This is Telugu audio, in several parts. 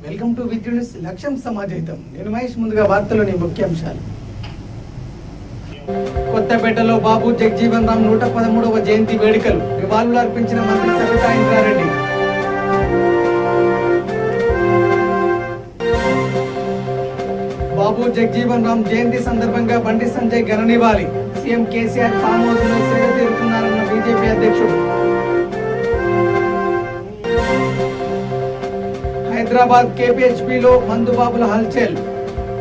Welcome to విద్యు news. లక్ష్యం సమాజహితం. నేను మహేష్. ముందుగా వార్తలోని ముఖ్యాంశాలు. కొత్తపేటలో బాబు జగజీవన్ రామ్ 113వ జయంతి వేడుకలు. నివాళులు అర్పించిన మంత్రి సబితా ఇంద్రారెడ్డి. బాబు జగజీవన్ రామ్ జయంతి సందర్భంగా బండి సంజయ్ ఘన నివాళి. సీఎం కేసీఆర్ ఫామ్ హౌస్ లో సేవ తీరుతున్నారన్న బీజేపీ అధ్యక్షుడు. హైదరాబాద్ కేపీహెచ్పీలో మందుబాబుల హల్చల్.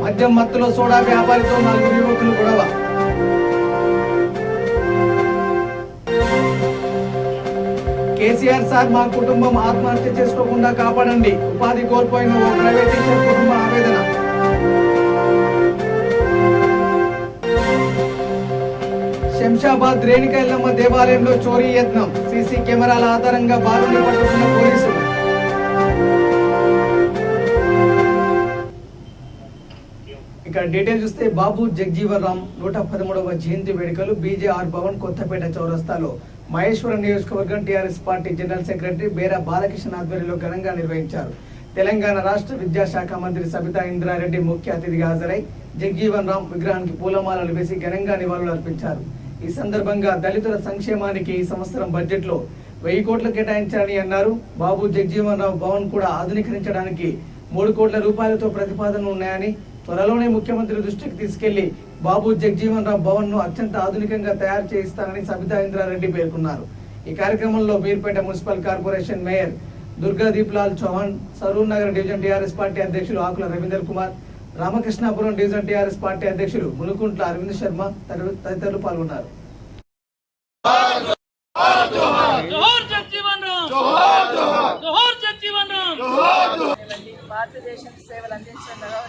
మద్యం మత్తులో సోడా వ్యాపారితో 4 యువకులు గొడవ. కేసీఆర్ సార్, మా కుటుంబం ఆత్మహత్య చేసుకోకుండా కాపాడండి. ఉపాధి కోల్పోయిన ఓ ప్రైవేట్ టీచర్ కుటుంబ ఆవేదన. శంషాబాద్ రేణుకా ఎల్లమ్మ దేవాలయంలో చోరీ యత్నం. సీసీ కెమెరాల ఆధారంగా బాలుని పట్టుకున్న పోలీసులు. ఇక డీటెయిల్ చూస్తే బాబు జగజీవన్ రామ్ 113వ జయంతి వేడుకలు బీజేఆర్ భవన్ కొత్తపేట చౌరస్తాలో మహేశ్వరం నియోజకవర్గం TRS party general secretary Bera Balakrishna ఆధ్వర్యంలో ఘనంగా నిర్వహించారు. తెలంగాణ రాష్ట్ర విద్యాశాఖ మంత్రి సబితా ఇంద్రారెడ్డి ముఖ్య అతిథిగా హాజరై జగజీవన్ రామ్ విగ్రహానికి పూలమాలలు వేసి ఘనంగా నివాళులు అర్పించారు. ఈ సందర్భంగా దళితుల సంక్షేమానికి ఈ సంవత్సరం బడ్జెట్ లో 1000 కోట్లు కేటాయించారని అన్నారు. బాబు జగజీవన్ రామ్ భవన్ కూడా ఆధునీకరించడానికి 3 కోట్ల రూపాయలతో ప్రతిపాదనలు ఉన్నాయని, త్వరలోనే ముఖ్యమంత్రి దృష్టికి తీసుకెళ్లి బాబు జగజీవన్ రామ్ భవన్ ను అత్యంత ఆధునికంగా తయారు చేయిస్తానని సబితా ఇంద్రారెడ్డి పేర్కొన్నారు. ఈ కార్యక్రమంలో Meerpet municipal corporation mayor Durgadeep Lal Chauhan, Saroor Nagar division TRS party అధ్యక్షులు ఆకుల రవీందర్ కుమార్, రామకృష్ణాపురం డివిజన్ టీఆర్ఎస్ పార్టీ అధ్యక్షులు మునుకుంట్ల అరవింద్ శర్మ తదితరులు పాల్గొన్నారు. భారతదేశం సేవలు అందించడంలో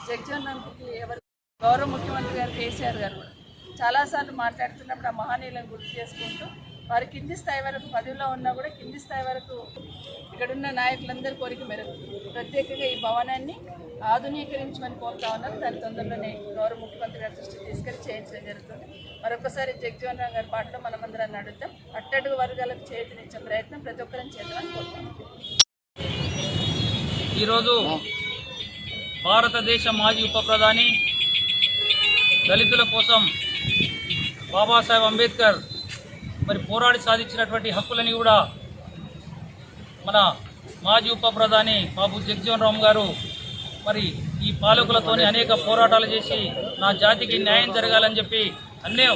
జగజీవన్ రామ్కి ఎవరు గౌరవ ముఖ్యమంత్రి గారు కేసీఆర్ గారు కూడా చాలాసార్లు మాట్లాడుతున్నప్పుడు ఆ మహనీయులను గుర్తు చేసుకుంటూ వారి కింది స్థాయి వరకు పదవిలో ఉన్నా కూడా కింది స్థాయి వరకు ఇక్కడున్న నాయకులందరి కోరిక మేరకు ప్రత్యేకంగా ఈ భవనాన్ని ఆధునీకరించమని కోరుతా ఉన్నారు. దాని తొందరలోనే గౌరవ ముఖ్యమంత్రి గారి దృష్టికి తీసుకెళ్లి చేయించడం జరుగుతుంది. మరొకసారి జగజీవన్ రామ్ గారి పాటలో మనమందరం అడుగుతాం. అట్టడుగు వర్గాలకు చేతినిచ్చే ప్రయత్నం ప్రతి ఒక్కరిని చేద్దామని కోరుతాం. ఈరోజు భారతదేశ మాజీ ఉప ప్రధాని, దళితుల కోసం బాబాసాహెబ్ అంబేద్కర్ మరి పోరాడి సాధించినటువంటి హక్కులని కూడా మన మాజీ ఉప ప్రధాని బాబు జగజీవన్ రామ్ గారు మరి ఈ పాలకులతోని అనేక పోరాటాలు చేసి నా జాతికి న్యాయం జరగాలని చెప్పి అన్నీ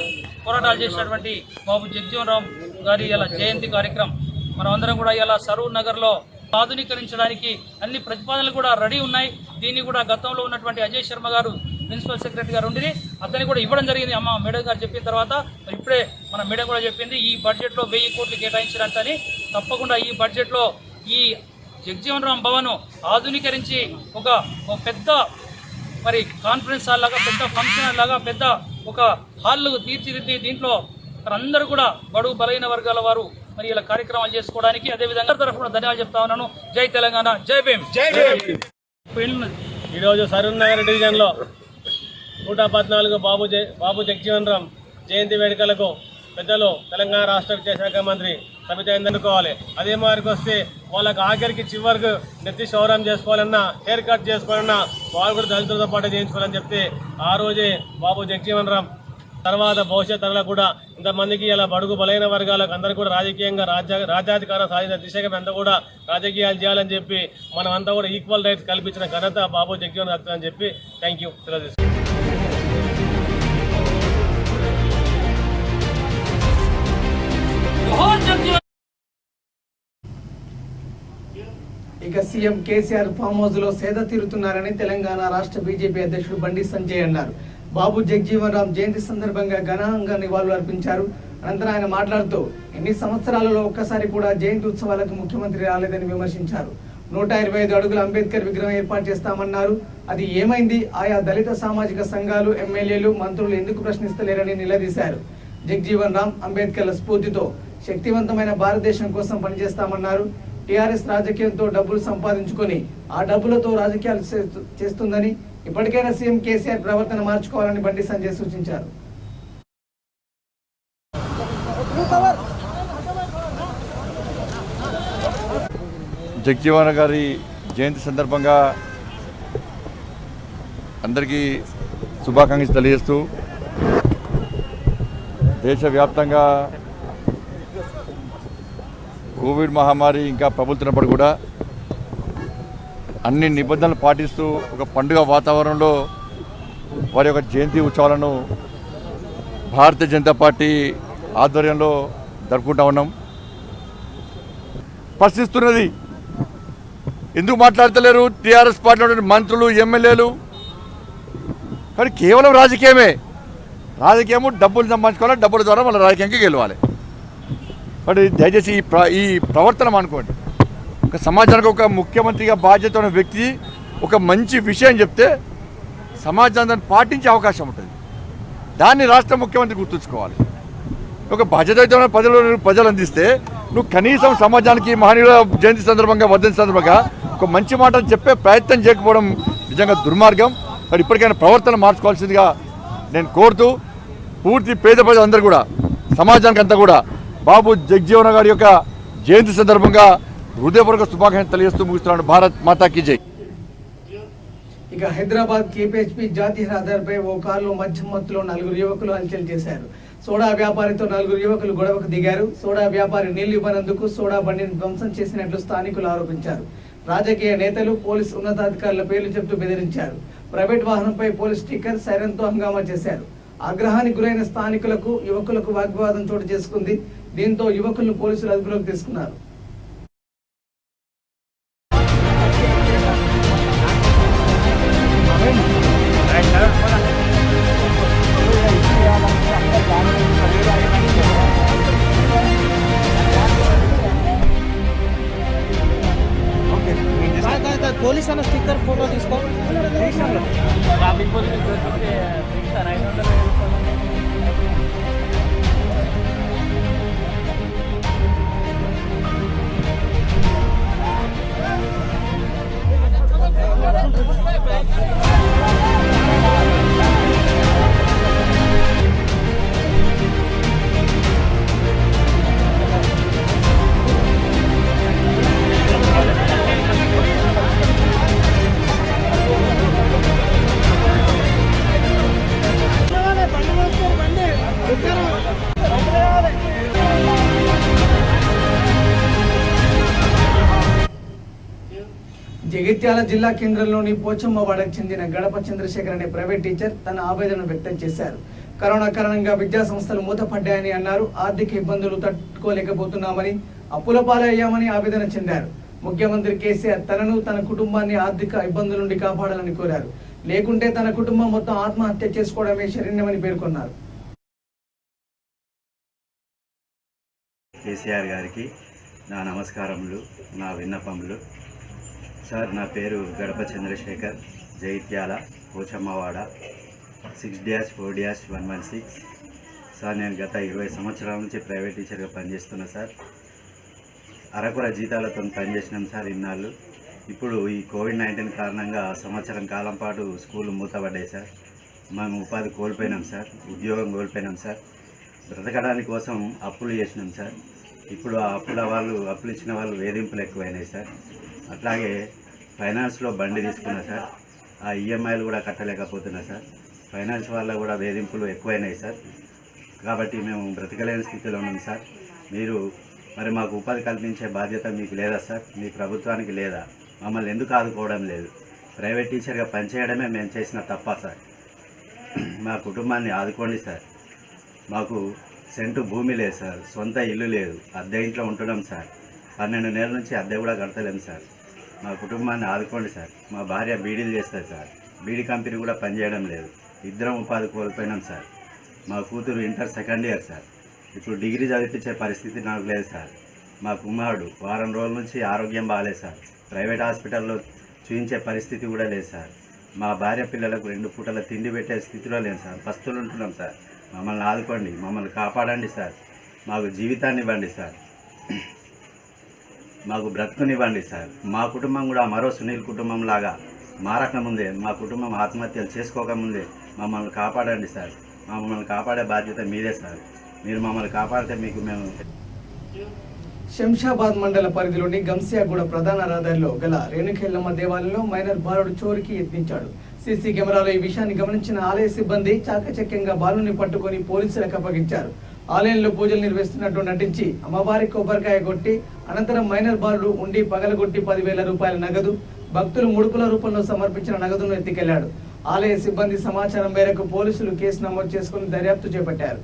పోరాటాలు చేసినటువంటి బాబు జగజీవన్ రామ్ గారి ఇలా జయంతి కార్యక్రమం మనం అందరం కూడా ఇలా సరూర్ నగర్లో ఆధునీకరించడానికి అన్ని ప్రతిపాదనలు కూడా రెడీ ఉన్నాయి. దీన్ని కూడా గతంలో ఉన్నటువంటి అజయ్ శర్మ గారు ప్రిన్సిపల్ సెక్రటరీ గారు ఉండి అతన్ని కూడా ఇవ్వడం జరిగింది. మేడం గారు చెప్పిన తర్వాత ఇప్పుడే మన మేడం కూడా చెప్పింది ఈ బడ్జెట్లో 1000 కోట్లు కేటాయించినట్టని. తప్పకుండా ఈ బడ్జెట్లో ఈ జగజీవన్ రామ్ భవన్ ఆధునీకరించి ఒక పెద్ద మరి కాన్ఫరెన్స్ హాల్ లాగా, పెద్ద ఫంక్షన్ హాల్ లాగా, పెద్ద ఒక హాల్ తీర్చిదిద్ది దీంట్లో అందరూ కూడా బడుగు బలైన వర్గాల వారు మరి ఇలా కార్యక్రమాలు చేసుకోవడానికి అదేవిధంగా తరఫున ధన్యవాదాలు చెప్తా ఉన్నాను. జై తెలంగాణ, జై భీమ్. ఈరోజు సరూర్ నగర్ డివిజన్లో 114 బాబు జగజీవన్ రామ్ జయంతి వేడుకలకు పెద్దలు తెలంగాణ రాష్ట్ర విద్యాశాఖ మంత్రి సబితా ఎన్నుకోవాలి. అదే మారికి వస్తే వాళ్ళకి ఆఖరికి చివరికి నెత్తి క్షౌరం చేసుకోవాలన్నా, హెయిర్ కట్ చేసుకోవాలన్నా వాళ్ళు కూడా దళితులతో పాటు చేయించుకోవాలని చెప్తే ఆ రోజే బాబు జగజీవన్ రామ్ తర్వాత భవిష్యత్ తరాలకు కూడా ఇంతమందికి ఇలా బడుగు బలైన వర్గాలకు అందరూ కూడా రాజకీయంగా రాజ్యాధికారం సాధించిన దిశగా అంతా కూడా రాజకీయాలు చేయాలని చెప్పి మనం అంతా కూడా ఈక్వల్ రైట్స్ కల్పించిన ఘనత బాబు జగజీవన్ రామ్ అని చెప్పి థ్యాంక్ యూ. ఇక సీఎం కేసీఆర్ ఫామ్ హౌస్ లో సేద తీరుతున్నారని తెలంగాణ రాష్ట్ర బీజేపీ అధ్యక్షుడు బండి సంజయ్ అన్నారు. బాబు జగజీవన్ రామ్ జయంతి సందర్భంగా ఘనంగా నివాళులు అర్పించారు. అనంతరం ఆయన మాట్లాడుతూ ఎన్ని సంవత్సరాలలో ఒక్కసారి కూడా జయంతి ఉత్సవాలకు ముఖ్యమంత్రి రాలేదని విమర్శించారు. 125 అడుగుల అంబేద్కర్ విగ్రహం ఏర్పాటు చేస్తామన్నారు. అది ఏమైంది? ఆయా దళిత సామాజిక సంఘాలు, ఎమ్మెల్యేలు, మంత్రులు ఎందుకు ప్రశ్నిస్తలేరని నిలదీశారు. జగజీవన్ రామ్ అంబేద్కర్ల స్ఫూర్తితో శక్తివంతమైన భారతదేశం కోసం పనిచేస్తామన్నారు. టీఆర్ఎస్ రాజకీయంతో డబ్బులు సంపాదించుకొని ఆ డబ్బులతో రాజకీయాలు చేస్తుందని, ఇప్పటికైనా సీఎం కేసీఆర్ ప్రవర్తన మార్చుకోవాలని బండి సంజయ్ సూచించారు. జగజీవన్ గారి జయంతి సందర్భంగా అందరికీ శుభాకాంక్షలు తెలియజేస్తూ దేశవ్యాప్తంగా కోవిడ్ మహమ్మారి ఇంకా ప్రబలుతున్నప్పుడు కూడా అన్ని నిబంధనలు పాటిస్తూ ఒక పండుగ వాతావరణంలో వారి యొక్క జయంతి ఉత్సవాలను భారతీయ జనతా పార్టీ ఆధ్వర్యంలో జరుపుకుంటా ఉన్నాం. ప్రశ్నిస్తున్నది ఎందుకు మాట్లాడతలేరు టీఆర్ఎస్ పార్టీలో మంత్రులు ఎమ్మెల్యేలు? కానీ కేవలం రాజకీయము డబ్బులు సంపాదించుకోవాలి, డబ్బుల ద్వారా మన రాజకీయంగా గెలవాలి. మరి దయచేసి ఈ ప్రవర్తన అనుకోండి. ఒక సమాజానికి ఒక ముఖ్యమంత్రిగా బాధ్యత ఉన్న వ్యక్తి ఒక మంచి విషయం చెప్తే సమాజాన్ని పాటించే అవకాశం ఉంటుంది. దాన్ని రాష్ట్ర ముఖ్యమంత్రి గుర్తుంచుకోవాలి. ఒక బాధ్యత ప్రజలు అందిస్తే నువ్వు కనీసం సమాజానికి మహనీయుల జయంతి సందర్భంగా వర్ధంతి సందర్భంగా ఒక మంచి మాట చెప్పే ప్రయత్నం చేయకపోవడం నిజంగా దుర్మార్గం. మరి ఇప్పటికైనా ప్రవర్తన మార్చుకోవాల్సిందిగా నేను కోరుతూ పూర్తి పేద ప్రజలందరూ కూడా సమాజానికి అంతా కూడా బాబు జగజీవన్ గారి యొక్క జయంతి సందర్భంగా హృదయపూర్వక శుభాకాంక్షలు తెలియజేస్తూ ముగిస్తున్నాను. భారత్ మాతాకి జై. ఇక హైదరాబాద్ కేపీహెచ్పీ జాతీయ రహదారిపై ఓ కారులో మద్యం మత్తులో 4 యువకులు హల్చల్ చేశారు. సోడా వ్యాపారితో 4 యువకులు గొడవకు దిగారు. సోడా వ్యాపారి నీళ్లు ఇవ్వనందుకు సోడా బండిని ధ్వంసం చేసినట్లు స్థానికులు ఆరోపించారు. రాజకీయ నేతలు పోలీసు ఉన్నతాధికారుల పేర్లు చెబుతూ బెదిరించారు. ప్రైవేట్ వాహనంపై పోలీస్ స్టిక్కర్ సైరన్తో హంగామా చేశారు. ఆగ్రహానికి గురైన స్థానికులకు యువకులకు వాగ్వాదం చోటు చేసుకుంది. దీంతో యువకులను పోలీసులు అదుపులోకి తీసుకున్నారు. పోలీస్ అన్న స్టిక్కర్ ఫోటో తీసుకో. జగిత్యాల జిల్లా కేంద్రంలోని పోచమ్మవాడకు చెందిన గడప చంద్రశేఖర్ అనే ప్రైవేట్ టీచర్ తన ఆవేదన వ్యక్తం చేశారు. కరోనా కారణంగా విద్యా సంస్థలు మూతపడ్డాయని అన్నారు. ఆర్థిక ఇబ్బందులు తట్టుకోలేకపోతున్నామని, అప్పుల పాలయ్యామని ఆవేదన చెందారు. ముఖ్యమంత్రి కేసీఆర్ తనను తన కుటుంబాన్ని ఆర్థిక ఇబ్బందుల నుండి కాపాడాలని కోరారు. లేకుంటే తన కుటుంబం మొత్తం ఆత్మహత్య చేసుకోవడమే శరణ్యమని పేర్కొన్నారు. కేసీఆర్ గారికి నా నమస్కారములు, నా విన్నపములు. సార్, నా పేరు గడప చంద్రశేఖర్, జగిత్యాల పోచమ్మవాడ 6-4-116. సార్, నేను గత 20 సంవత్సరాల నుంచి ప్రైవేట్ టీచర్గా పనిచేస్తున్నా సార్. అరకొర జీతాలతో పనిచేసినాం సార్ ఇన్నాళ్ళు. ఇప్పుడు ఈ కోవిడ్-19 కారణంగా సంవత్సరం కాలం పాటు స్కూళ్ళు మూతపడ్డాయి సార్. మేము ఉపాధి కోల్పోయినాం సార్, ఉద్యోగం కోల్పోయినాం సార్. బ్రతకడానికి కోసం అప్పులు చేసినాం సార్. ఇప్పుడు ఆ అప్పులు ఇచ్చిన వాళ్ళు వేధింపులు ఎక్కువైనాయి సార్. అట్లాగే ఫైనాన్స్లో బండి తీసుకున్నా సార్, ఆ ఈఎంఐలు కూడా కట్టలేకపోతున్నా సార్. ఫైనాన్స్ వల్ల కూడా వేధింపులు ఎక్కువైనాయి సార్. కాబట్టి మేము బ్రతకలేని స్థితిలో ఉన్నాం సార్. మీరు మరి మాకు ఉపాధి కల్పించే బాధ్యత మీకు లేదా సార్? మీ ప్రభుత్వానికి లేదా? మమ్మల్ని ఎందుకు ఆదుకోవడం లేదు? ప్రైవేట్ టీచర్గా పనిచేయడమే మేము చేసిన తప్ప సార్? మా కుటుంబాన్ని ఆదుకోండి సార్. మాకు సెంటు భూమి లేదు సార్, సొంత ఇల్లు లేదు, అద్దె ఇంట్లో ఉంటున్నాం సార్. 12 నెలల నుంచి అద్దె కూడా కడతలేము సార్. మా కుటుంబాన్ని ఆదుకోండి సార్. మా భార్య బీడీలు చేస్తుంది సార్, బీడీ కంపెనీ కూడా పనిచేయడం లేదు. ఇద్దరం ఉపాధి కోల్పోయినాం సార్. మా కూతురు ఇంటర్ సెకండ్ ఇయర్ సార్. ఇప్పుడు డిగ్రీ చదివించే పరిస్థితి నాకు లేదు సార్. మా కుమారుడు వారం రోజుల నుంచి ఆరోగ్యం బాగాలేదు సార్. ప్రైవేట్ హాస్పిటల్లో చూయించే పరిస్థితి కూడా లేదు సార్. మా భార్య పిల్లలకు 2 పూటల తిండి పెట్టే స్థితిలో లేదు సార్. పస్తులు ఉంటున్నాం సార్. మమ్మల్ని ఆదుకోండి, మమ్మల్ని కాపాడండి సార్. మాకు జీవితాన్ని ఇవ్వండి సార్, మాకు బ్రతుకునివ్వండి సార్. మా కుటుంబం కూడా మరో సునీల్ కుటుంబం లాగా మారకముందే, మా కుటుంబం ఆత్మహత్యలు చేసుకోకముందే మమ్మల్ని కాపాడండి సార్. మమ్మల్ని కాపాడే బాధ్యత మీదే సార్. మీరు మమ్మల్ని కాపాడితే మీకు మేము శంషాబాద్ మండల పరిధిలోని గంసియాగూడ ప్రధాన రహదారిలో గల రేణుకెల్లమ్మ దేవాలయంలో మైనర్ బాలుడు చోరీకి యత్నించాడు. సీసీ కెమెరాలో ఈ విషయాన్ని గమనించిన ఆలయ సిబ్బంది చాకచక్యంగా బాలుని పట్టుకొని పోలీసులకు అప్పగించారు. ఆలయంలో పూజలు నిర్వహిస్తున్నట్టు నటించి అమ్మవారి కొబ్బరికాయ కొట్టి అనంతరం మైనర్ బాలుడు ఉండి పగలగొట్టి 10,000 రూపాయల నగదు, భక్తులు ముడుపుల రూపంలో సమర్పించిన నగదును ఎత్తికెళ్లాడు. ఆలయ సిబ్బంది సమాచారం మేరకు పోలీసులు కేసు నమోదు చేసుకుని దర్యాప్తు చేపట్టారు.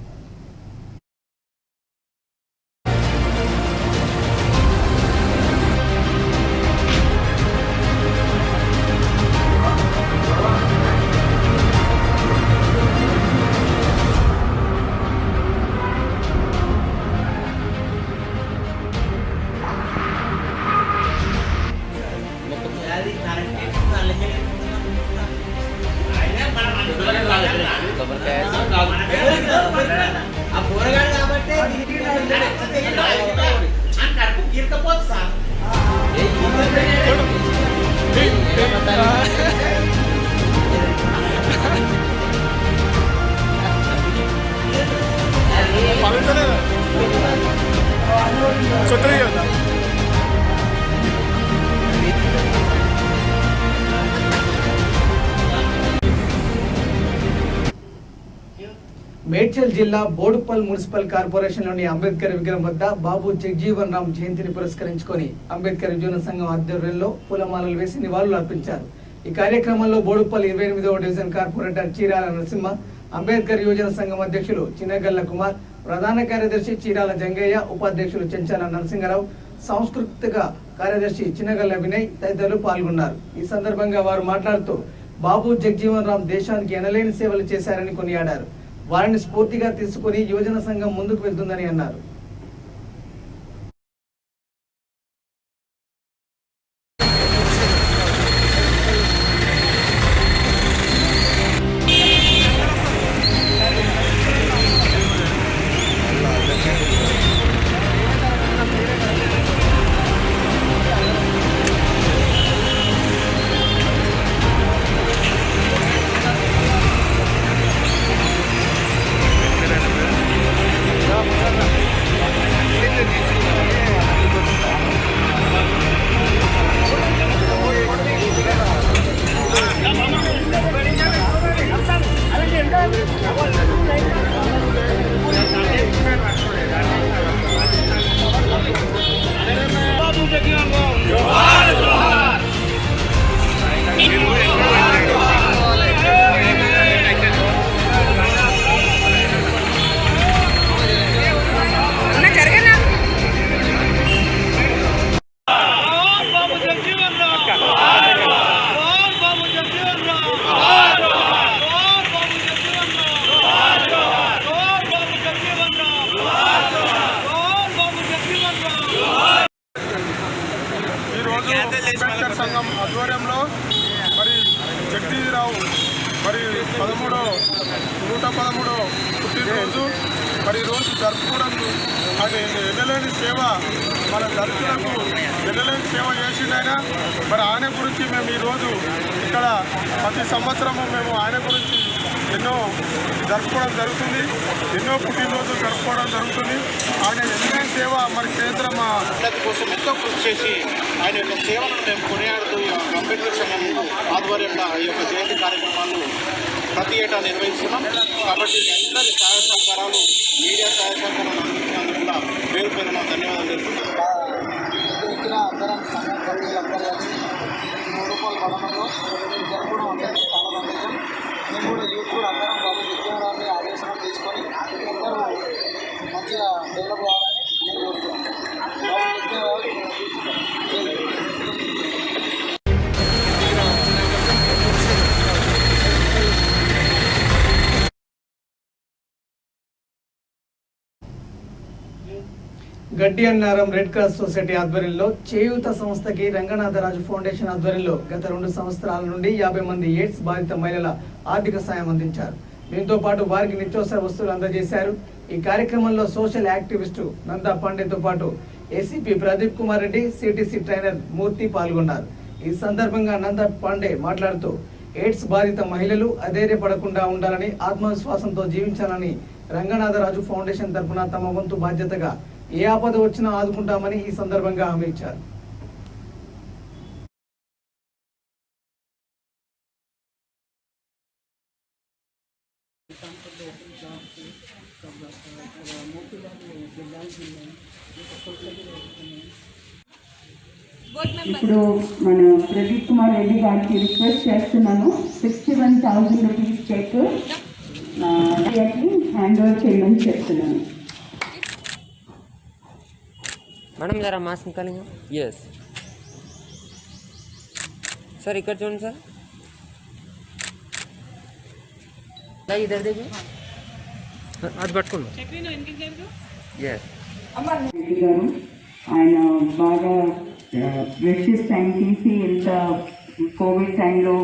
మేడ్చల్ జిల్లా బోడుపల్ మున్సిపల్ కార్పొరేషన్లోని అంబేద్కర్ విగ్రహం వద్ద బాబు జగజీవన్ రామ్ జయంతిని పురస్కరించుకొని అంబేద్కర్ యువజన సంఘం ఆధ్వర్యంలో పూలమాలలు వేసి నివాళులు అర్పించారు. ఈ కార్యక్రమంలో బోడుపల్ 28వ డివిజన్ కార్పొరేటర్ చీరాల నరసింహ, అంబేద్కర్ యువజన సంఘం అధ్యక్షులు చిన్నగల్ల కుమార్, ప్రధాన కార్యదర్శి చీరాల జంగయ్య, ఉపాధ్యక్షులు చెంచాల నరసింహరావు, సాంస్కృతిక కార్యదర్శి చిన్నగల్ల వినయ్ తదితరులు పాల్గొన్నారు. ఈ సందర్భంగా వారు మాట్లాడుతూ బాబు జగజీవన్ రామ్ దేశానికి ఎనలేని సేవలు చేశారని కొనియాడారు. వారిని స్ఫూర్తిగా తీసుకుని యువజన సంఘం ముందుకు వెళ్తుందని అన్నారు. అంబేద్కర్ సంఘం ఆధ్వర్యంలో మరి జగజీవన్రావు మరి 113వ పుట్టినరోజు మరి ఈరోజు జరుపుకోవడం ఆయన ఎన్నలేని సేవ మన దళితులకు ఎన్నలేని సేవ చేసిండైనా మరి ఆయన గురించి మేము ఈరోజు ఇక్కడ ప్రతి సంవత్సరము మేము ఆయన గురించి ఎన్నో జరుపుకోవడం జరుగుతుంది, ఎన్నో పుట్టినరోజు జరుపుకోవడం జరుగుతుంది. ఆయన ఎన్నలేని సేవ మరి కేంద్రం కోసం ఎంతో కృషి చేసి ఆయన యొక్క సేవలను మేము కొనియాడుతూ అంబేద్కర్ సంఘం ఆధ్వర్యంలో ఈ యొక్క జయంతి కార్యక్రమాలు ప్రతి ఏటా నిర్వహిస్తున్నాం. కాబట్టి అందరి సహాయ సహకారాలు, మీడియా సహాయ సహకారాలు అందించినందుకు కూడా పేరు పేరున ధన్యవాదాలు తెలుపుతున్నాం. అందరం సంఘం సభ్యులందరూ కలిసి 3 రూపాయల పడడంలో జరపడం అందరికీ చాలా సంతోషం. మేము కూడా యూత్ కూడా అందరం బాబు జగజీవన్రామ్ని ఆదేశం తీసుకొని అందరూ మంచిగా డెవలప్ కావాలని నేను కోరుతున్నాను. గడ్డి అన్నారం రెడ్ క్రాస్ సొసైటీ ఆధ్వర్యంలో చేయూత సంస్థకి రంగనాథరాజు ఫౌండేషన్ ఆధ్వర్యంలో గత 2 సంవత్సరాల నుండి 50 మంది ఎయిడ్స్ బాధిత మహిళల ఆర్థిక సాయం అందించారు. దీంతో పాటు వారికి నిత్యావసర వస్తువులు అందజేశారు. ఈ కార్యక్రమంలో సోషల్ యాక్టివిస్టు నందా పాండేతో పాటు ACP Pradeep Kumar Reddy, CTC trainer Murthy పాల్గొన్నారు. ఈ సందర్భంగా నందా పాండే మాట్లాడుతూ ఎయిడ్స్ బాధిత మహిళలు అధైర్యపడకుండా ఉండాలని, ఆత్మవిశ్వాసంతో జీవించాలని రంగనాథరాజు ఫౌండేషన్ తరఫున తమ వంతు బాధ్యతగా ఏ ఆపద వచ్చినా ఆదుకుంటామని ఈ సందర్భంగా హామీ ఇచ్చారు. ఇప్పుడు మన ప్రదీప్ కుమార్ రెడ్డి గారికి రిక్వెస్ట్ చేస్తున్నాను, 61,000 రూపీస్ చెక్ హ్యాండ్ ఓవర్ చేయమని చెప్తున్నాను. मैडम जरा मास्क निकालेंगे. यस सर, इधर చూడండి సార్. इधर देखिए, అది పట్టుకోండి. ఎస్ రెడ్డి గారు ఆయన బాగా ప్రెషియస్ టైం తీసి ఇంత కోవిడ్ టైంలో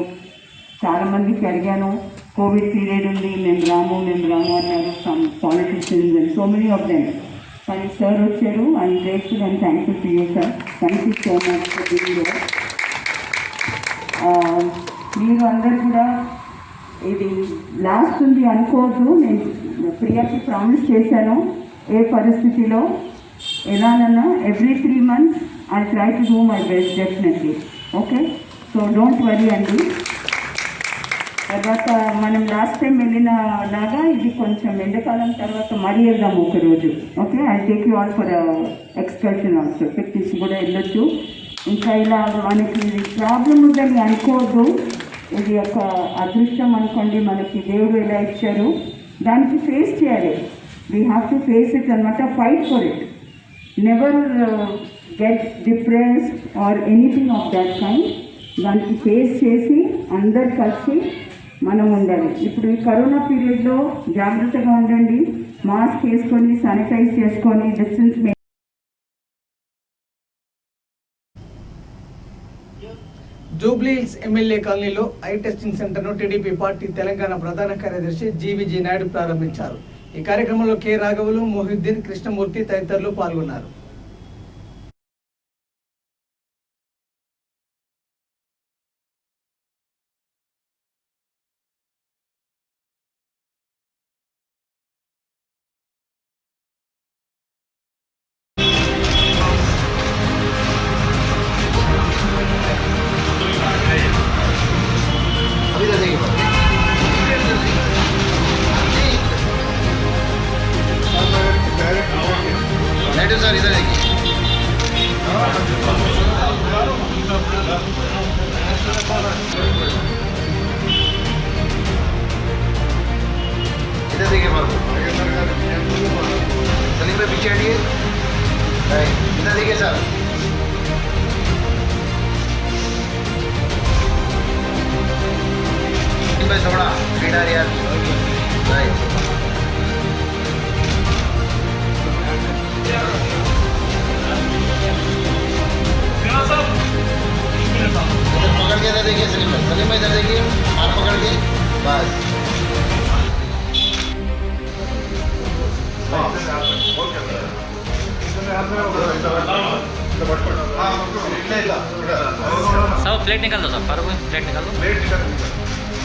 చాలామందికి అడిగాను, కోవిడ్ పీరియడ్ ఉంది, మేము రాము అన్నారు some politicians and so many of them. కానీ సార్ వచ్చారు. I'm grateful and thankful to you sir. Thank you so much for being here. మీరు అందరు కూడా ఇది లాస్ట్ ఉంది అనుకోవద్దు. నేను ప్రియాకి ప్రామిస్ చేశాను, ఏ పరిస్థితిలో ఎలానన్నా every 3 months I try to do my best definitely. Okay, so don't worry అండి. తర్వాత మనం లాస్ట్ టైం వెళ్ళిన లాగా ఇది కొంచెం ఎండాకాలం తర్వాత మరీ వెళ్దాము ఒకరోజు. Okay, I take you all for excursion also. Picnics కూడా వెళ్ళొచ్చు. ఇంకా ఇలా మనకి ప్రాబ్లం ఉందని అనుకోవద్దు. ఇది ఒక అదృష్టం అనుకోండి, మనకి దేవుడు ఎలా ఇచ్చారు, దానికి ఫేస్ చేయాలి. We have to face it అనమాట, fight for it. Never get depressed or anything of that kind. దానికి ఫేస్ చేసి అందరు కలిసి మనం ఉండాలి. ఇప్పుడు ఈ కరోనా పీరియడ్లో జాగ్రత్తగా ఉండండి, మాస్క్ వేసుకొని శానిటైజ్ చేసుకొని డిస్టెన్స్. జూబ్లీహిల్స్ ఎమ్మెల్యే కాలనీలో ఐ టెస్టింగ్ సెంటర్ను టీడీపీ పార్టీ తెలంగాణ ప్రధాన కార్యదర్శి జీవీజీ నాయుడు ప్రారంభించారు. ఈ కార్యక్రమంలో కె రాఘవులు, మొహిద్దీన్, కృష్ణమూర్తి తదితరులు పాల్గొన్నారు. सर इधर देखिए, इधर देखिए बाबू, सलीम भाई पीछे हटिए, इधर देखिए सर, भाई थोड़ा स्पीड आ रही है. पकड़ के इधर देखिए सलीम भाई इधर देखिए, हाथ पकड़ के बस. सब प्लेट निकाल दो, सब फारूक प्लेट निकाल दो.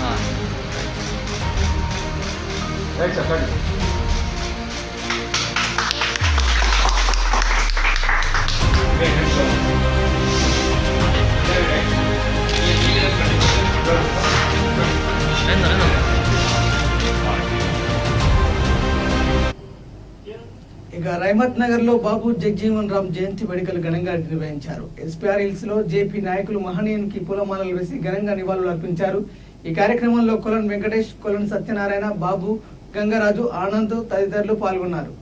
हाँ ఇక రహమత్ నగర్ లో బాబు జగజీవన్ రామ్ జయంతి వేడుకలు ఘనంగా నిర్వహించారు. ఎస్పీఆర్ హిల్స్ లో జేపీ నాయకులు మహనీయునికి పూలమాలలు వేసి ఘనంగా నివాళులు అర్పించారు. ఈ కార్యక్రమంలో కొలన్ వెంకటేష్, కొలన్ సత్యనారాయణ, బాబు, గంగరాజు, ఆనంద్ తదితరులు పాల్గొన్నారు.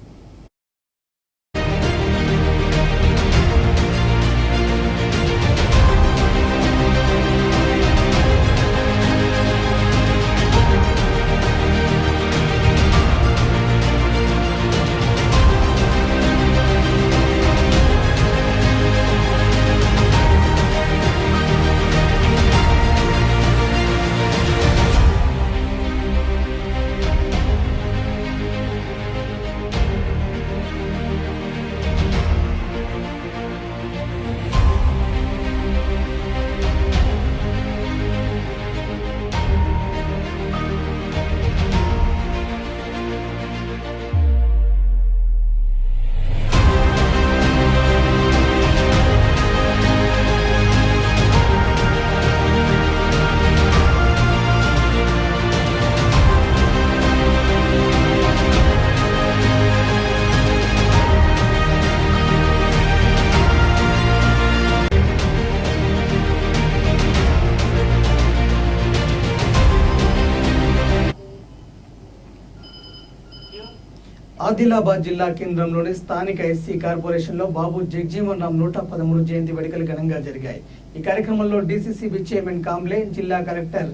ఆదిలాబాద్ జిల్లా కేంద్రంలోని స్థానిక ఎస్సీ కార్పొరేషన్లో బాబు జగజీవన్ రామ్ 113 జయంతి వేడుకలు ఘనంగా జరిగాయి. ఈ కార్యక్రమంలో డీసీసీబీ చైర్మన్ కాంబ్లే, జిల్లా కలెక్టర్,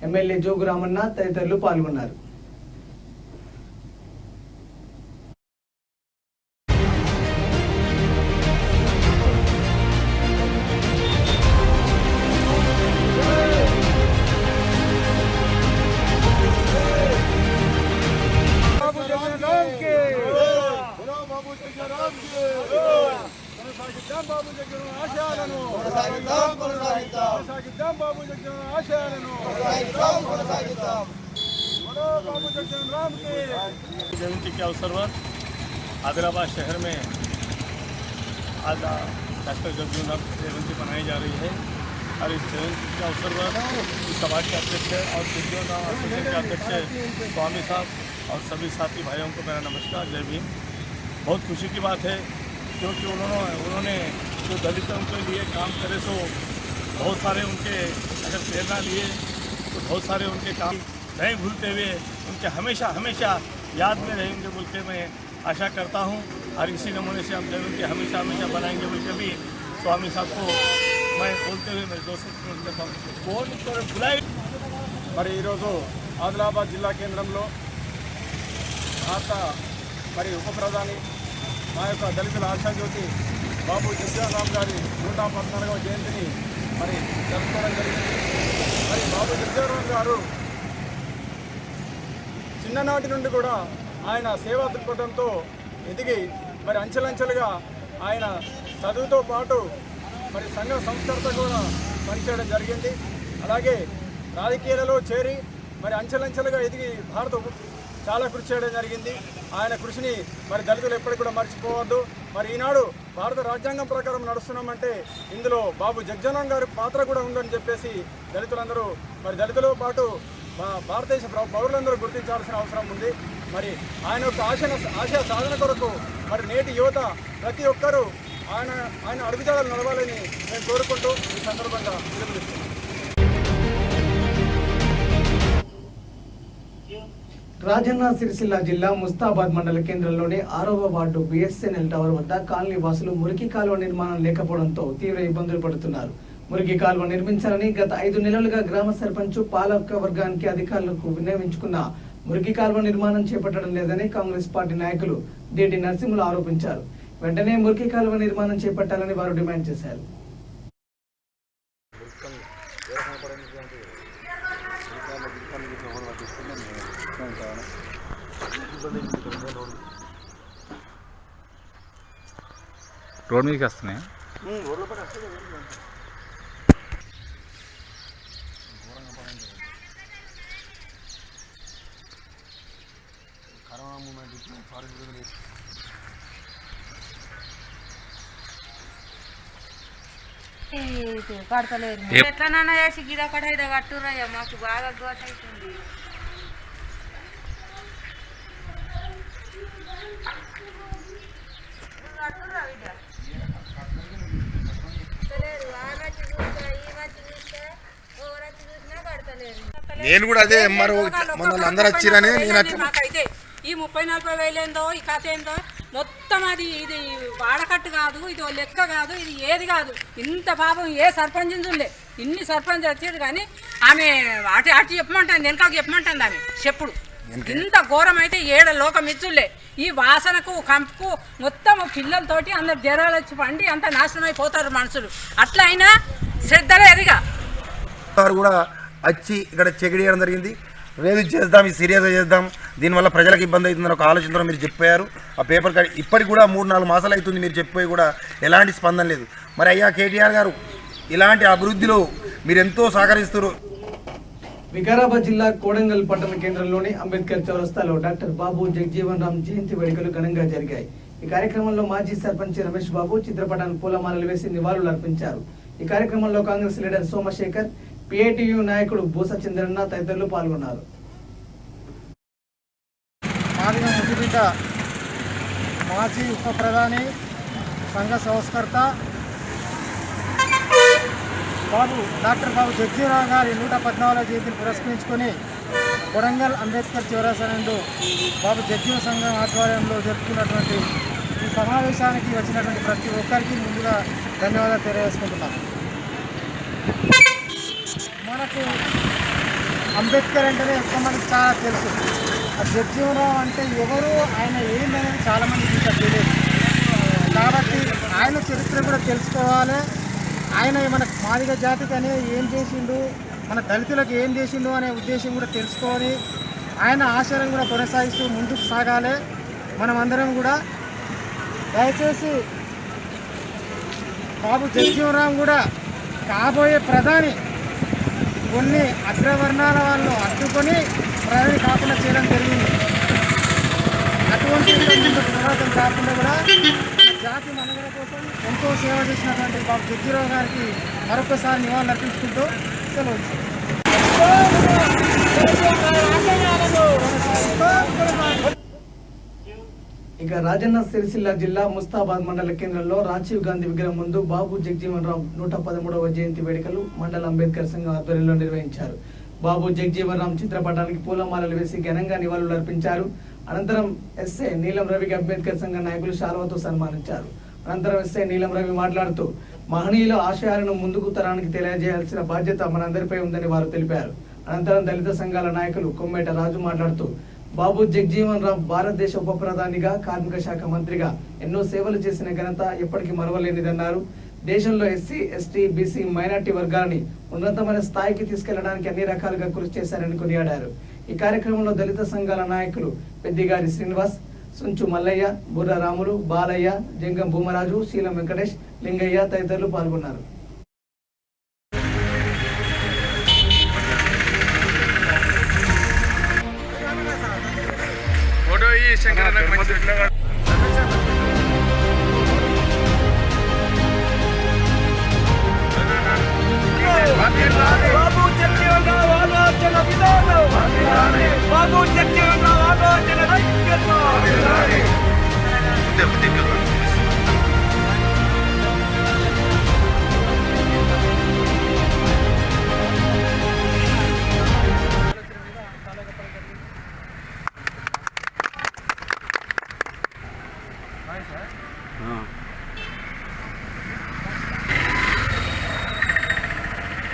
ఎమ్మెల్యే జోగు రామన్న తదితరులు పాల్గొన్నారు. जयंती के अवसर पर आदिलाबाद शहर में आज डॉक्टर जगजीवन राम की जयंती मनाई जा रही है और इस जयंती के अवसर पर इस समाज के अध्यक्ष और जगजीवन राम एसोसिएशन के अध्यक्ष स्वामी साहब और सभी साथी भाइयों को मेरा नमस्कार, जय भीम। बहुत खुशी की बात है क्योंकि उन्होंने जो दलितों के लिए काम करे सो बहुत सारे उनके अगर प्रेरणा लिए तो बहुत सारे उनके काम नहीं भूलते हुए उनके हमेशा हमेशा याद में रहेंगे बोल के मैं आशा करता हूँ और इसी नमूने से हम जयंती हमेशा हमेशा बनाएंगे बोल के भी स्वामी साहब को मैं बोलते हुए मेरे दोस्तों कौन बुलाई మరి ఈరోజు ఆదిలాబాద్ జిల్లా కేంద్రంలో భారత మరి ఉప ప్రధాని మా యొక్క దళితుల ఆశాజ్యోతి బాబు జగజీవన్ రామ్ గారి 114వ జయంతిని మరి జరుపుకోవడం జరిగింది. మరి బాబు జగజీవన్ రామ్ గారు చిన్ననాటి నుండి కూడా ఆయన సేవా దృక్పథంతో ఎదిగి మరి అంచెలంచెలుగా ఆయన చదువుతో పాటు మరి సంఘ సంస్కర్త కూడా పనిచేయడం జరిగింది. అలాగే రాజకీయాలలో చేరి మరి అంచెలంచెలుగా ఎదిగి భారత చాలా కృషి చేయడం జరిగింది. ఆయన కృషిని మరి దళితులు ఎప్పటికి కూడా మర్చిపోవద్దు. మరి ఈనాడు భారత రాజ్యాంగం ప్రకారం నడుస్తున్నామంటే ఇందులో బాబు జగజీవన్ గారి పాత్ర కూడా ఉందని చెప్పేసి దళితులందరూ మరి దళితులతో పాటు భారతదేశ పౌరులందరూ గుర్తించాల్సిన అవసరం ఉంది. మరి ఆయన యొక్క ఆశయ సాధన కొరకు మరి నేటి యువత ప్రతి ఒక్కరూ ఆయన అడుగుజాడలు నడవాలని నేను కోరుకుంటూ ఈ సందర్భంగా పిలుపునిస్తున్నాను. రాజన్న సిరిసిల్ల జిల్లా ముస్తాబాద్ మండల కేంద్రంలోని 6వ వార్డు బిఎస్ఎన్ఎల్ టవర్ వద్ద కాలనీ వాసులు మురికి కాలువ నిర్మాణం లేకపోవడంతో తీవ్ర ఇబ్బందులు పడుతున్నారు. మురికి కాలువ నిర్మించాలని గత 5 నెలలుగా గ్రామ సర్పంచ్ పాలక వర్గానికి అధికారులకు విన్నవించుకున్న మురికి కాలువ నిర్మాణం చేపట్టడం లేదని కాంగ్రెస్ పార్టీ నాయకులు డిటి నరసింహులు ఆరోపించారు. వెంటనే మురికి కాలువ నిర్మాణం చేపట్టాలని వారు డిమాండ్ చేశారు. రోడ్ మీదకి వస్తున్నాయి. కడతలేరు ఎట్లనన్నా చేసి గిడ కడ ఇడ కట్టురయ్యా, మాకు బాగా గోట అవుతుంది. నేను కూడా అదే అందరూ వచ్చిరని మాకైతే ఈ 30-40 వేలు ఏందో ఈ కథ ఏందో మొత్తం అది ఇది వాడకట్టు కాదు, ఇది లెక్క కాదు, ఇది ఏది కాదు. ఇంత పాపం ఏ సర్పంచ్ ఉండే ఇన్ని సర్పంచ్ వచ్చేది కానీ ఆమె అటు అటు చెప్పమంటాను, వెనకాకు చెప్పమంటుంది ఆమె చెప్పుడు. ఇంత ఘోరం అయితే 7 లోకం ఇచ్చులే. ఈ వాసనకు కంపుకు మొత్తం పిల్లలతోటి అందరు జ్వరాలు వచ్చి పండి అంత నాశనం అయిపోతారు మనుషులు. అట్లా అయినా శ్రద్ధ లేదుగా కూడా వచ్చి ఇక్కడ చెకిడి చేయడం జరిగింది. లేదు చేద్దాం, ఇది సీరియస్గా చేద్దాం, దీనివల్ల ప్రజలకు ఇబ్బంది అవుతుందని ఒక ఆలోచనతో మీరు చెప్పారు. ఆ పేపర్ కార్డు ఇప్పటికి కూడా 3-4 మాసాలు అవుతుంది మీరు చెప్పిపోయి కూడా ఎలాంటి స్పందన లేదు. మరి అయ్యా కేటీఆర్ గారు ఇలాంటి అభివృద్ధిలో మీరు ఎంతో సహకరిస్తారు. వికారాబాద్ జిల్లా కోడంగల్ పట్టణ కేంద్రంలోని అంబేద్కర్ చౌరస్తాలో డాక్టర్ బాబు జగజీవన్ రామ్ జయంతి వేడుకలు ఘనంగా జరిగాయి. ఈ కార్యక్రమంలో మాజీ సర్పంచ్ రమేష్ బాబు చిత్రపటానికి పూలమాలలు వేసి నివాళులు అర్పించారు. ఈ కార్యక్రమంలో కాంగ్రెస్ లీడర్ సోమశేఖర్, పిఐటియు నాయకుడు బూస చంద్రన్న తదితరులు పాల్గొన్నారు. మాజీ ఉప ప్రధాని సంఘ సంస్కర్త డాక్టర్ బాబు జగజీవన్ రామ్ గారి 114వ జయంతిని పురస్కరించుకొని కొడంగల్ అంబేద్కర్ చౌరస్తా నుండి బాబు జగ్జీవన్ సంఘం ఆధ్వర్యంలో జరుపుకున్నటువంటి ఈ సమావేశానికి వచ్చినటువంటి ప్రతి ఒక్కరికి ముందుగా ధన్యవాదాలు తెలియజేసుకుంటున్నాను. మనకు అంబేద్కర్ అంటేనే ఎక్కువ మనకు చాలా తెలుసు. ఆ జగ్జీవన్ రామ్ అంటే ఎవరు, ఆయన ఏందనేది చాలామందికి ఇంకా తెలియదు. కాబట్టి ఆయన చరిత్ర కూడా తెలుసుకోవాలి. ఆయన మన మాదిగ జాతికి అనేది ఏం చేసిండు, మన దళితులకు ఏం చేసిండు అనే ఉద్దేశం కూడా తెలుసుకొని ఆయన ఆశయం కూడా కొనసాగిస్తూ ముందుకు సాగాలి. మనమందరం కూడా దయచేసి బాబు జగ్జీవన్ రామ్ కూడా కాబోయే ప్రధాని కొన్ని అగ్రవర్ణాల వాళ్ళు అడ్డుకొని ప్రధాని కాకుండా చేయడం జరిగింది. అటువంటి పోరాటం కాకుండా కూడా జాతి మనుగడ కోసం ఎంతో సేవ చేసినటువంటి బాబు జగ్జీవన్ గారికి మరొకసారి నివాళులు అర్పించుకుంటూ సెలవు. ఇక రాజన్న సిరిసిల్ల జిల్లా ముస్తాబాద్ మండల కేంద్రంలో రాజీవ్ గాంధీ విగ్రహం ముందు బాబు జగ్జీవన్ రామ్ 113వ జయంతి వేడుకలు మండల అంబేద్కర్ సంఘం ఆధ్వర్యంలో నిర్వహించారు. బాబు జగ్జీవన్ రామ్ చిత్రపటానికి పూలమాలలు వేసి ఘనంగా నివాళులు అర్పించారు. అనంతరం ఎస్ఏ నీలం రవికి అంబేద్కర్ సంఘ నాయకులు శాలువాతో సన్మానించారు. అనంతరం ఎస్ఏ నీలం రవి మాట్లాడుతూ మహనీయుల ఆశయాలను ముందుకు తరానికి తెలియజేయాల్సిన బాధ్యత మనందరిపై ఉందని వారు తెలిపారు. అనంతరం దళిత సంఘాల నాయకులు కొమ్మేట రాజు మాట్లాడుతూ బాబు జగ్జీవన్ రామ్ భారతదేశ ఉప ప్రధానిగా, కార్మిక శాఖ మంత్రిగా ఎన్నో సేవలు చేసిన ఘనత ఎప్పటికీ మరవలేనిదన్నారు. దేశంలో ఎస్సీ, ఎస్టీ, బీసీ, మైనార్టీ వర్గాన్ని ఉన్నతమైన స్థాయికి తీసుకెళ్లడానికి అన్ని రకాలుగా కృషి చేశారని కొనియాడారు. ఈ కార్యక్రమంలో దళిత సంఘాల నాయకులు పెద్దిగారి శ్రీనివాస్, సుంచు మల్లయ్య, బుర్ర రాములు, బాలయ్య, జంగం భూమరాజు, శీలం వెంకటేష్, లింగయ్య తదితరులు పాల్గొన్నారు.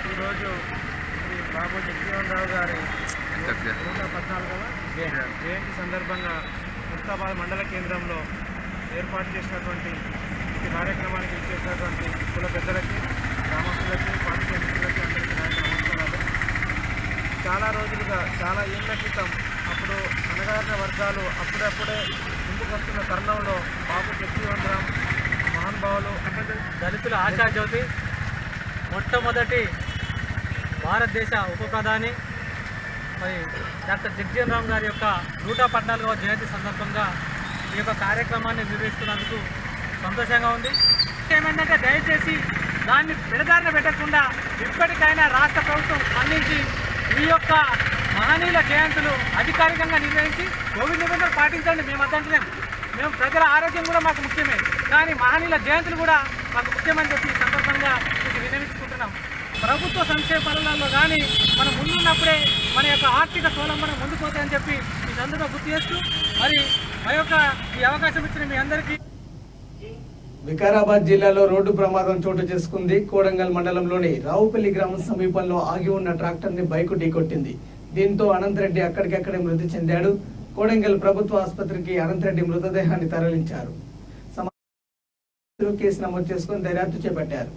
ఈరోజు బాబు జగ్జీవన్ రామ్ గారి 114వ జయంతి సందర్భంగా ముస్తాబాద్ మండల కేంద్రంలో ఏర్పాటు చేసినటువంటి ఈ కార్యక్రమానికి ఇచ్చేసినటువంటి కుల పెద్దలకి, గ్రామస్తులకి, పార్టీ మిత్రులకి అందరికీ నమస్కారాలు. చాలా రోజులుగా, చాలా ఏళ్ల క్రితం అప్పుడు అణగారిన వర్గాలు అప్పుడప్పుడే ముందుకు వస్తున్న తరుణంలో బాబు జగ్జీవన్ రామ్ మహానుభావులు, దళితుల ఆశాజ్యోతి, మొట్టమొదటి భారతదేశ ఉప ప్రధాని మరి డాక్టర్ జగ్జీవన్ రామ్ గారి యొక్క 114వ జయంతి సందర్భంగా ఈ యొక్క కార్యక్రమాన్ని నిర్వహిస్తున్నందుకు సంతోషంగా ఉంది. ఏమంటే దయచేసి దాన్ని పెడదారిన పెట్టకుండా ఇప్పటికైనా రాష్ట్ర ప్రభుత్వం స్పందించి ఈ యొక్క మహనీయుల జయంతులు అధికారికంగా నిర్వహించి కోవిడ్ నిబంధనలు పాటించండి. మేము వద్దంటున్నాం. మేము ప్రజల ఆరోగ్యం కూడా మాకు ముఖ్యమే, కానీ మహనీయుల జయంతులు కూడా మాకు ముఖ్యమని చెప్పి ఈ సందర్భంగా మీకు విన్నవించుకుంటున్నాం. ప్రభుత్వ సంక్షేమ పనులలో కానీ మనం ముందున్నప్పుడే మన యొక్క ఆర్థిక స్వావలంబన ముందుకు పోతాయని చెప్పి ఈ సందర్భంగా గుర్తు చేస్తూ మరి మా యొక్క ఈ అవకాశం ఇచ్చిన మీ అందరికీ. వికారాబాద్ జిల్లాలో రోడ్డు ప్రమాదం చోటు చేసుకుంది. కోడంగల్ మండలంలోని రావుపల్లి గ్రామం సమీపంలో ఆగి ఉన్న ట్రాక్టర్ ని బైకు ఢీకొట్టింది. దీంతో అనంతరెడ్డి అక్కడికక్కడే మృతి చెందాడు. కోడంగల్ ప్రభుత్వ ఆసుపత్రికి అనంతరెడ్డి మృతదేహాన్ని తరలించారు. కేసు నమోదు చేసుకుని దర్యాప్తు చేపట్టారు.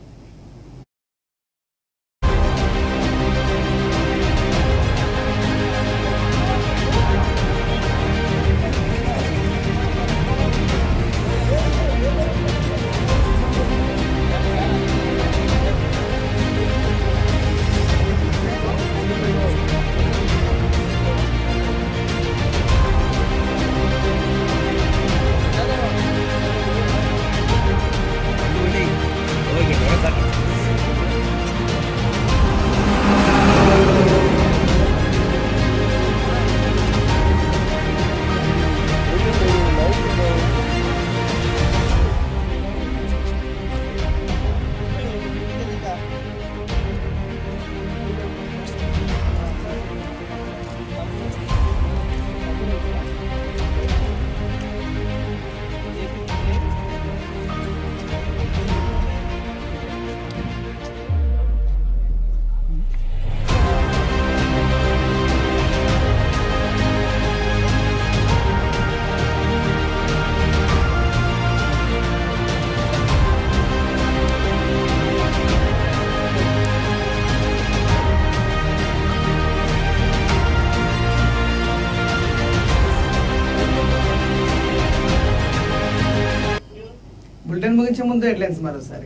ముగించే ముందు హెడ్లైన్స్ మరోసారి.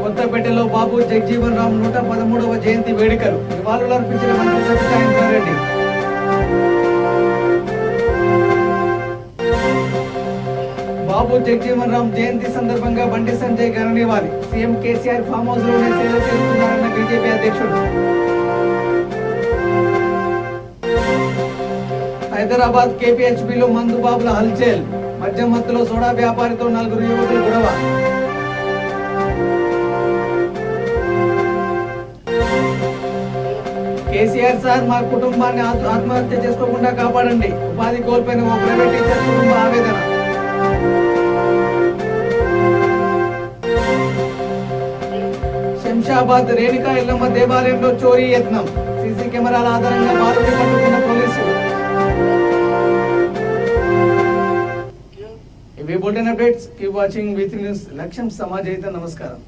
కొత్తపేటలో బాబు జగజీవన్ రామ్ 113వ జయంతి వేడుకలు నివాళులు అర్పించిన మంత్రి సబితా ఇంద్రారెడ్డి. బాబు జగజీవన్ రామ్ జయంతి సందర్భంగా బండి సంజయ్ ఘన నివాళి. సీఎం కేసీఆర్ ఫామ్ హౌస్ లోనే సేవ చేస్తున్నారన్న బీజేపీ అధ్యక్షుడు. హైదరాబాద్ కేపీహెచ్బీలో మందు బాబుల హల్చల్. మద్యం మత్తులో సోడా వ్యాపారితో 4 యువకులు గొడవ. కేసీఆర్ సార్ మా కుటుంబాన్ని ఆత్మహత్య చేసుకోకుండా కాపాడండి. ఉపాధి కోల్పోయిన ఓ ప్రైవేట్ టీచర్ కుటుంబ ఆవేదన. శంషాబాద్ రేణుకా ఎల్లమ్మ దేవాలయంలో చోరీ యత్నం. సీసీ కెమెరాల ఆధారంగా బాలుని పట్టుకున్న పోలీసులు. ఇవి bulletin updates. Keep watching V3 news. లక్ష్యం సమాజ హితం. నమస్కారం.